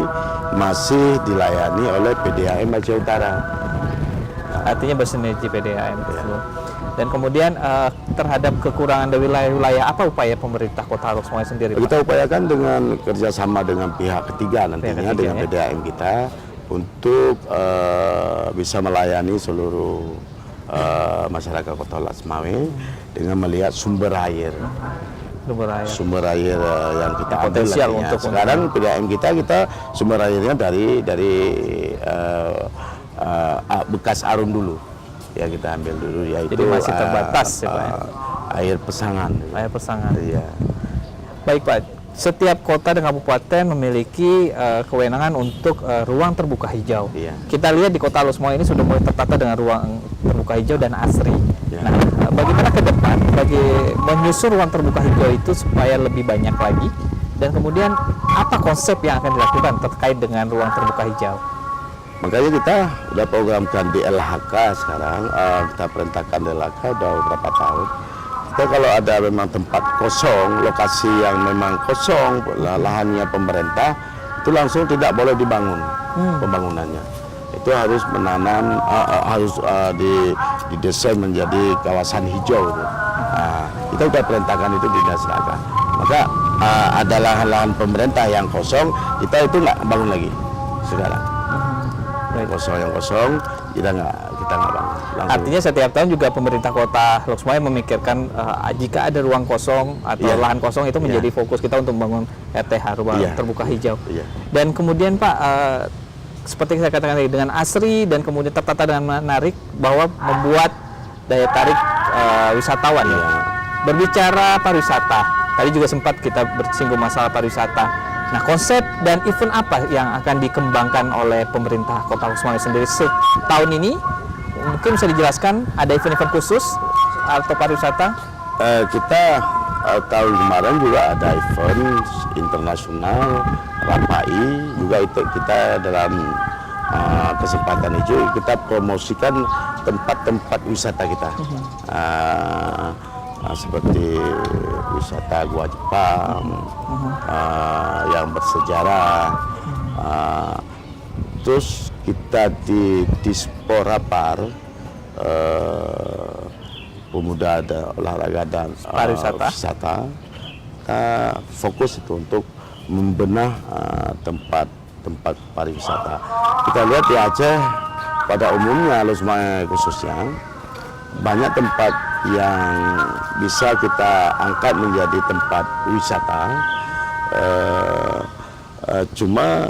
B: masih dilayani oleh PDAM Aceh Utara.
A: Artinya bersinergi PDAM. Dan kemudian terhadap kekurangan dari wilayah-wilayah, apa upaya pemerintah Kota Lusmoe sendiri, Pak?
B: Kita upayakan dengan kerjasama dengan pihak ketiga nantinya, dengan PDAM kita, untuk bisa melayani seluruh masyarakat Kota Lusmoe dengan melihat sumber air yang kita
A: potensial
B: ambil
A: untuk
B: sekarang PDAM kita sumber airnya dari bekas Arum dulu ya, kita ambil dulu, yaitu
A: jadi masih terbatas ya, Pak,
B: air pesangan. Iya.
A: Baik Pak, setiap kota dan kabupaten memiliki kewenangan untuk ruang terbuka hijau. Kita lihat di Kota Lusmoe ini sudah mulai tertata dengan ruang terbuka hijau dan asri. Nah, bagaimana ke depan bagi menyusun ruang terbuka hijau itu supaya lebih banyak lagi, dan kemudian apa konsep yang akan dilakukan terkait dengan ruang terbuka hijau?
B: Makanya kita udah programkan di LHK sekarang, kita perintahkan di LHK udah beberapa tahun. Kita kalau ada memang tempat kosong, lokasi yang memang kosong, lahannya pemerintah, itu langsung tidak boleh dibangun pembangunannya. Itu harus menanam, harus didesain menjadi kawasan hijau. Kita sudah perintahkan itu di Dinas LHK. Maka ada lahan-lahan pemerintah yang kosong, kita itu nggak bangun lagi sekarang. Yang kosong kita nggak bangun. Langsung.
A: Artinya setiap tahun juga pemerintah Kota Lusmoe memikirkan jika ada ruang kosong atau lahan kosong itu menjadi fokus kita untuk membangun RTH, ruang terbuka hijau. Dan kemudian Pak, seperti saya katakan tadi, dengan asri dan kemudian tertata dengan menarik, bahwa membuat daya tarik wisatawan. Berbicara pariwisata, tadi juga sempat kita bersinggung masalah pariwisata. Nah, konsep dan event apa yang akan dikembangkan oleh pemerintah Kota Lusmoe sendiri setahun ini? Mungkin bisa dijelaskan, ada event-event khusus atau pariwisata?
B: Kita tahun kemarin juga ada event internasional RAPAI, juga itu kita dalam kesempatan itu kita promosikan tempat-tempat wisata kita. Seperti wisata Gua Jepang yang bersejarah, terus kita di Disporapar, pemuda ada olahraga dan
A: pariwisata,
B: kita fokus itu untuk membenah tempat pariwisata. Kita lihat di Aceh pada umumnya, Lusmawai khususnya, banyak tempat yang bisa kita angkat menjadi tempat wisata. Cuma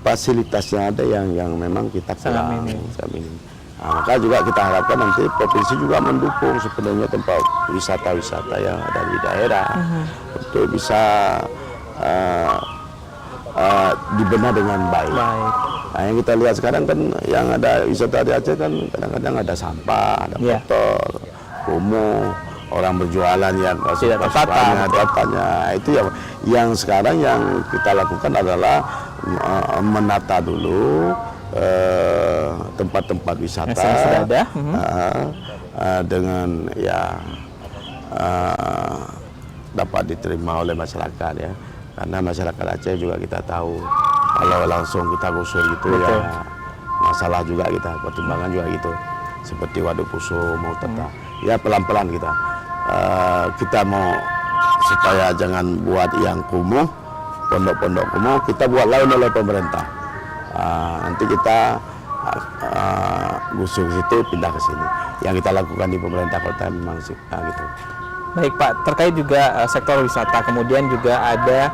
B: fasilitasnya ada yang memang kita kurang. Nah, maka juga kita harapkan nanti provinsi juga mendukung sepenuhnya tempat wisata-wisata yang ada di daerah untuk bisa dibenar dengan baik. Nah, yang kita lihat sekarang kan yang ada wisata di Aceh kan kadang-kadang ada sampah, ada kotor, kumuh, orang berjualan yang tidak tepatnya. Itu yang sekarang yang kita lakukan adalah menata dulu tempat-tempat wisata
A: yang sudah ada.
B: Dengan dapat diterima oleh masyarakat ya, karena masyarakat Aceh juga kita tahu kalau langsung kita gusur gitu ya masalah juga, kita pertimbangan juga gitu, seperti Waduk Puso mau tata ya pelan-pelan kita mau supaya jangan buat yang kumuh, pondok-pondok kumuh, kita buat lain oleh pemerintah. Nanti kita gusur situ pindah ke sini. Yang kita lakukan di pemerintah kota memang gitu.
A: Baik Pak, terkait juga sektor wisata, kemudian juga ada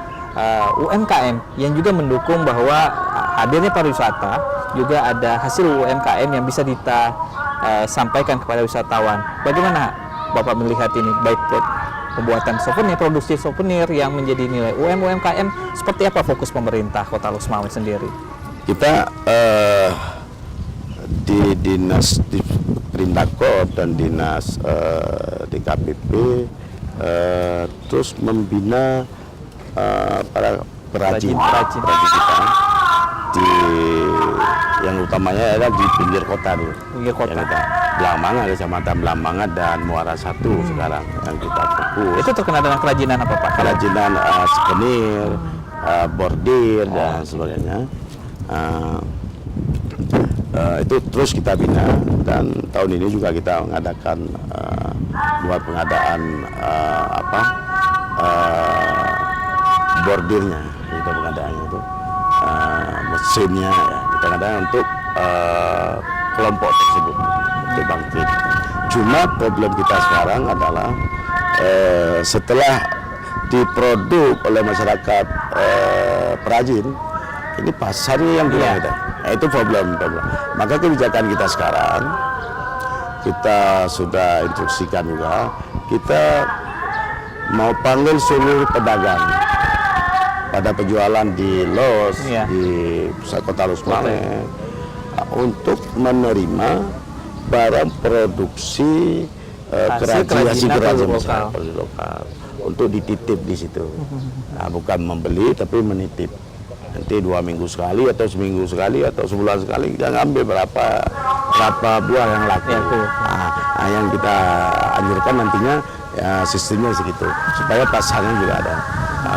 A: UMKM yang juga mendukung bahwa hadirnya pariwisata juga ada hasil UMKM yang bisa kita sampaikan kepada wisatawan. Bagaimana Bapak melihat ini, baik pembuatan souvenir, produksi souvenir yang menjadi nilai UMKM, seperti apa fokus pemerintah Kota Lusmawai sendiri?
B: Kita di Dinas Perindakot dan Dinas DKPP terus membina para perajin kita yang utamanya adalah di pinggir kota dulu. Pinggir kota. Yang kita Belambangan, Kecamatan Belambangan dan Muara Satu sekarang yang kita fokus.
A: Itu terkenal dengan kerajinan apa Pak?
B: Kerajinan souvenir, bordir dan sebagainya. Itu terus kita bina, dan tahun ini juga kita mengadakan buat pengadaan bordirnya, kita pengadaannya itu mesinnya ya, kita ngadakan untuk kelompok tersebut untuk bangkit. Cuma problem kita sekarang adalah setelah diproduk oleh masyarakat perajin, ini pasarnya yang kurang ada. Itu problem. Maka kebijakan kita sekarang, kita sudah instruksikan juga, kita mau panggil seluruh pedagang pada penjualan di LOS, di pusat kota Lusmawai, untuk menerima barang produksi kerajinan lokal untuk dititip di situ. Nah, bukan membeli tapi menitip. Nanti 2 minggu sekali atau seminggu sekali atau sebulan sekali kita ngambil berapa buah yang laku. Nah, yang kita anjurkan nantinya ya sistemnya segitu, supaya pasarnya juga ada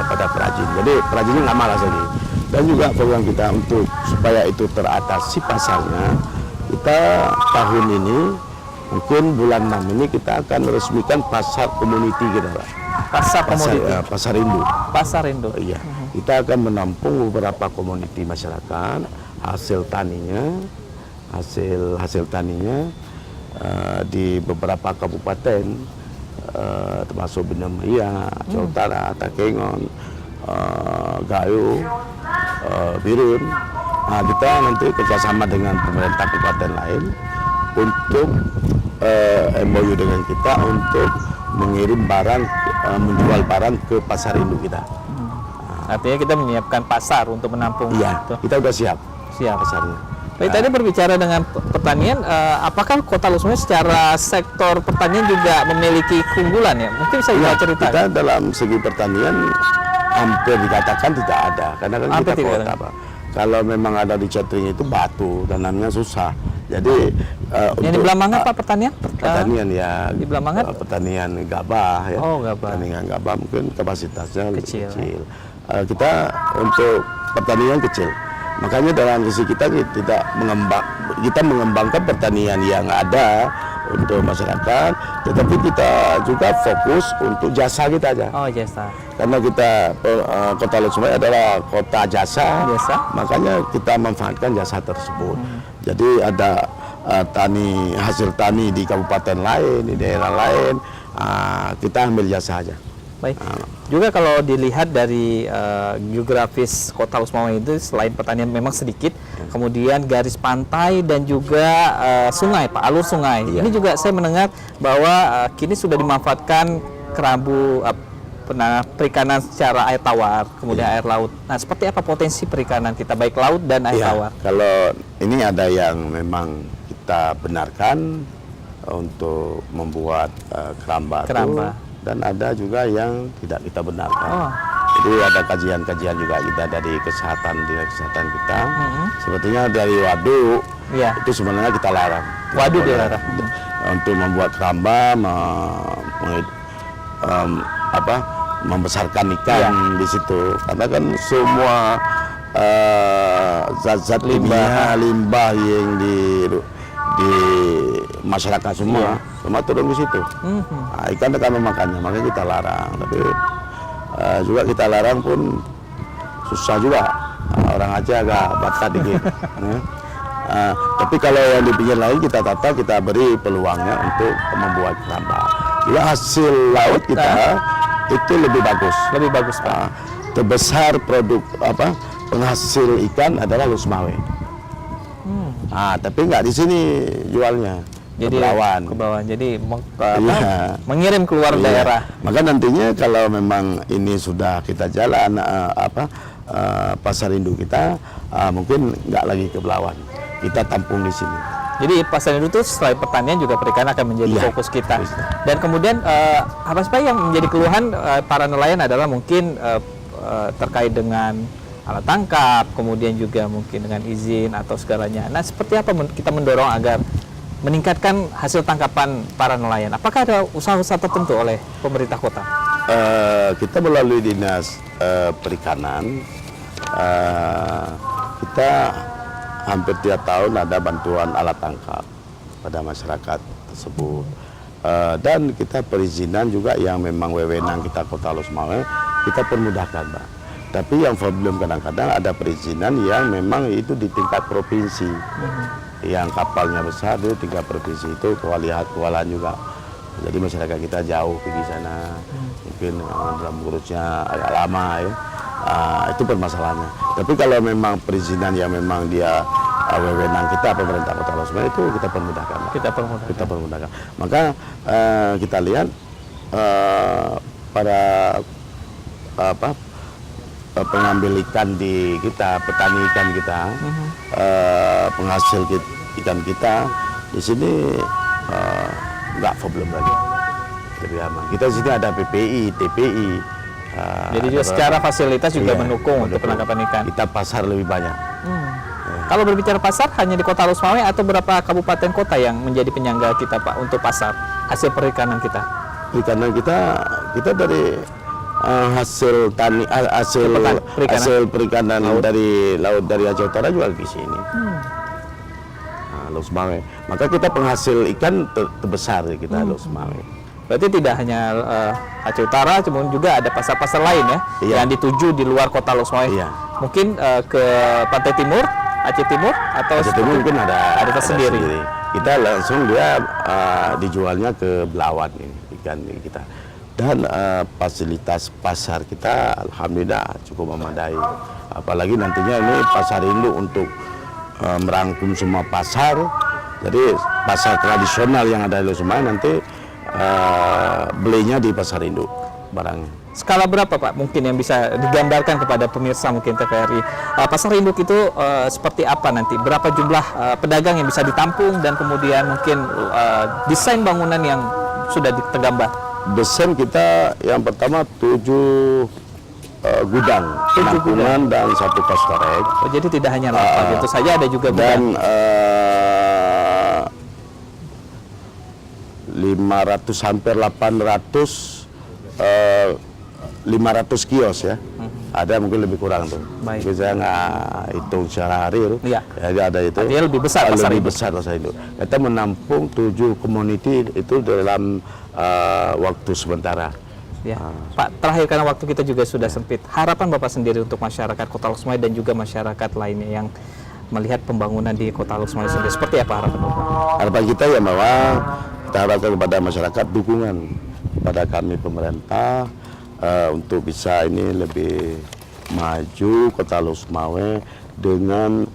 B: pada perajin. Jadi perajinnya nggak malas lagi. Dan juga program kita untuk supaya itu teratasi pasarnya, kita tahun ini mungkin bulan 6 ini kita akan meresmikan pasar community kita, Pak. Pasar Rindu. Pasar Rindu. Iya. Kita akan menampung beberapa komuniti masyarakat, hasil taninya di beberapa kabupaten, termasuk Bina Mulia, Aceh Utara, Takengon, Gayo, Birun. Nah, kita nanti kerjasama dengan pemerintah kabupaten lain untuk MOU dengan kita untuk mengirim barang, menjual barang ke pasar induk kita.
A: Artinya kita menyiapkan pasar untuk menampung.
B: Iya, kita sudah siap pasarnya.
A: Baik, tadi berbicara dengan pertanian, apakah Kota Lusmawai secara sektor pertanian juga memiliki keunggulan ya? Mungkin bisa kita ceritakan.
B: Kita dalam segi pertanian hampir dikatakan tidak ada, karena kan kita kota, Pak. Kalau memang ada di Cetring itu batu, tanamnya susah. Jadi
A: yang di Belambangan Pak pertanian?
B: Pertanian ya.
A: Di Belambangan?
B: Pertanian gabah ya.
A: Oh, gabah.
B: Pertanian gabah mungkin kapasitasnya lebih kecil. Kita untuk pertanian kecil. Makanya dalam sisi kita tidak mengembangkan pertanian yang ada untuk masyarakat, tetapi kita juga fokus untuk jasa kita aja.
A: Oh, jasa.
B: Karena kita Kota Lok Sumawwe adalah kota jasa, makanya kita manfaatkan jasa tersebut. Jadi ada hasil tani di kabupaten lain, di daerah lain, kita ambil jasa aja.
A: Baik. Juga kalau dilihat dari geografis Kota Lok Sumawwe itu selain pertanian memang sedikit, kemudian garis pantai dan juga sungai, Pak, alur sungai. Ini juga saya mendengar bahwa kini sudah dimanfaatkan kerambu perikanan secara air tawar, kemudian air laut. Nah, seperti apa potensi perikanan kita baik laut dan air tawar?
B: Kalau ini ada yang memang kita benarkan untuk membuat keramba. Dan ada juga yang tidak kita benarkan. Jadi ada kajian-kajian juga kita dari dinas kesehatan kita. Sebetulnya dari waduk itu sebenarnya kita larang.
A: Waduk dilarang.
B: Untuk membuat keramba, membesarkan ikan di situ. Karena kan semua zat-zat limbah yang di masyarakat semua turun ke situ. Ikan akan memakannya, makanya kita larang. Tapi juga kita larang pun susah juga. Orang aja agak bakat dikit. Tapi kalau yang di pinggir lain kita tata, kita beri peluangnya untuk membuat keramba. Juga hasil laut kita itu lebih bagus. Lebih bagus, Pak. Terbesar produk penghasil ikan adalah Lok Sumawwe. Tapi nggak di sini jualnya. Jadi ke bawah. Jadi mengirim keluar daerah. Maka nantinya kalau memang ini sudah kita jalan pasar induk kita, mungkin nggak lagi ke Belawan. Kita tampung di sini. Jadi pasar induk itu selain pertanian juga perikanan akan menjadi fokus kita. Dan kemudian apa sih Pak yang menjadi keluhan para nelayan adalah mungkin terkait dengan alat tangkap, kemudian juga mungkin dengan izin atau segalanya. Nah, seperti apa kita mendorong agar meningkatkan hasil tangkapan para nelayan? Apakah ada usaha-usaha tertentu oleh pemerintah kota? Kita melalui dinas perikanan, kita hampir tiap tahun ada bantuan alat tangkap pada masyarakat tersebut. Dan kita perizinan juga yang memang wewenang kita Kota Lok Sumawwe, kita permudahkan, Pak. Tapi yang problem kadang-kadang ada perizinan yang memang itu di tingkat provinsi. Yang kapalnya besar itu tingkat provinsi itu kewalahan juga. Jadi masyarakat kita jauh pergi sana, mungkin dalam urusnya agak lama ya. Itu permasalahannya. Tapi kalau memang perizinan yang memang dia wewenang kita pemerintah Kota Lok Sumawwe itu kita permudahkan. Kita permudahkan. Maka kita lihat pada pengambil ikan di kita, petani ikan kita, penghasil ikan kita di sini nggak problem lagi, lebih aman. Kita di sini ada PPI, TPI. Jadi juga secara fasilitas juga mendukung untuk penangkapan ikan. Kita pasar lebih banyak. Kalau berbicara pasar, hanya di Kota Lok Sumawwe atau berapa kabupaten kota yang menjadi penyangga kita, Pak, untuk pasar hasil perikanan kita? Perikanan kita dari hasil perikanan dari laut dari Aceh Utara juga ke sini. Lok Sumawwe. Maka kita penghasil ikan terbesar kita Lok Sumawwe. Berarti tidak hanya Aceh Utara, cuma juga ada pasar-pasar lain ya yang dituju di luar Kota Lok Sumawwe. Mungkin ke Pantai Timur, Aceh Timur atau Aceh Timur mungkin ada tersendiri. Kita langsung dia dijualnya ke Belawan ini ikan kita. Dan fasilitas pasar kita alhamdulillah cukup memadai. Apalagi nantinya ini pasar induk untuk merangkum semua pasar. Jadi pasar tradisional yang ada di Lok Sumawwe nanti belinya di pasar induk barangnya. Skala berapa Pak mungkin yang bisa digambarkan kepada pemirsa mungkin TVRI? Pasar induk itu seperti apa nanti? Berapa jumlah pedagang yang bisa ditampung dan kemudian mungkin desain bangunan yang sudah tergambar? Desain kita yang pertama 7 gudang penampungan dan 1 pos storage. Oh, jadi tidak hanya lapak gitu saja, ada juga gudang. Dan 500 hampir 800 500 kios ya. ada mungkin lebih kurang tuh.
A: Baik.
B: Mungkin saya nggak hitung secara hari itu.
A: Iya.
B: Jadi ada itu.
A: Artinya lebih besar pasar
B: lebih
A: induk.
B: besar pasar induk. Kita menampung 7 community itu dalam waktu sementara.
A: Ya. Pak, terakhir karena waktu kita juga sudah sempit. Harapan Bapak sendiri untuk masyarakat Kota Loksmawe dan juga masyarakat lainnya yang melihat pembangunan di Kota Loksmawe sendiri. Seperti apa harapan Bapak?
B: Harapan kita ya bahwa kita harapkan kepada masyarakat dukungan pada kami pemerintah untuk bisa ini lebih maju Kota Loksmawe dengan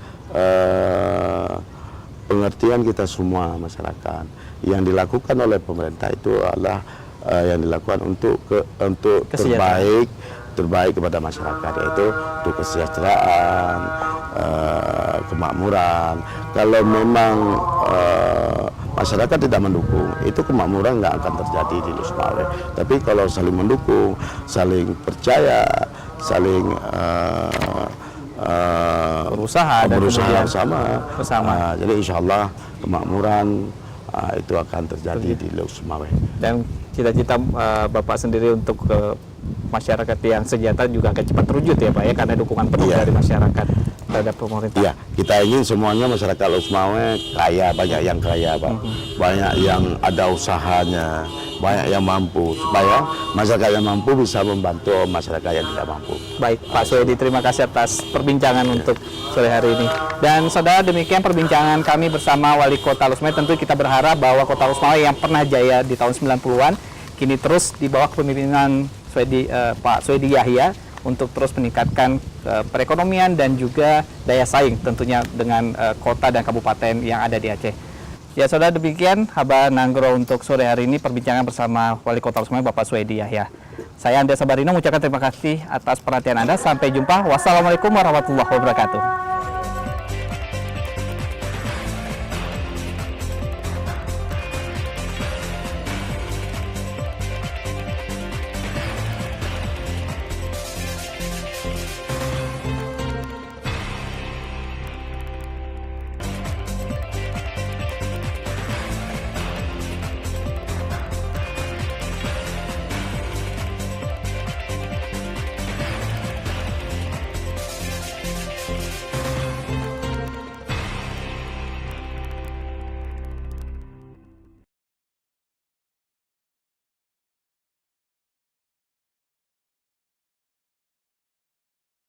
B: pengertian kita semua masyarakat. Yang dilakukan oleh pemerintah itu adalah yang dilakukan untuk terbaik kepada masyarakat, yaitu untuk kesejahteraan, kemakmuran. Kalau memang masyarakat tidak mendukung, itu kemakmuran nggak akan terjadi di Loksmawe. Tapi kalau saling mendukung, saling percaya, saling
A: Berusaha
B: bersama. Jadi insya Allah kemakmuran itu akan terjadi di Loksmawe.
A: Dan cita-cita Bapak sendiri untuk masyarakat yang sejahtera juga akan cepat terwujud ya Pak ya, karena dukungan penuh dari masyarakat terhadap pemerintah.
B: Iya, kita ingin semuanya masyarakat Loksmawe kaya, banyak yang kaya Pak, banyak yang ada usahanya, banyak yang mampu, supaya masyarakat yang mampu bisa membantu masyarakat yang tidak mampu.
A: Baik, Pak Swedi, terima kasih atas perbincangan untuk sore hari ini. Dan saudara, demikian perbincangan kami bersama Wali Kota Loksmawe. Tentu kita berharap bahwa Kota Loksmawe yang pernah jaya di tahun 90-an, kini terus di bawah kepemimpinan Pak Swedi Yahya untuk terus meningkatkan perekonomian dan juga daya saing tentunya dengan kota dan kabupaten yang ada di Aceh. Ya saudara, demikian Haba Nanggro untuk sore hari ini perbincangan bersama Wali Kota Loksmawe Bapak Swedi Yahya. Saya Andrea Sabarino mengucapkan terima kasih atas perhatian Anda. Sampai jumpa. Wassalamualaikum warahmatullahi wabarakatuh.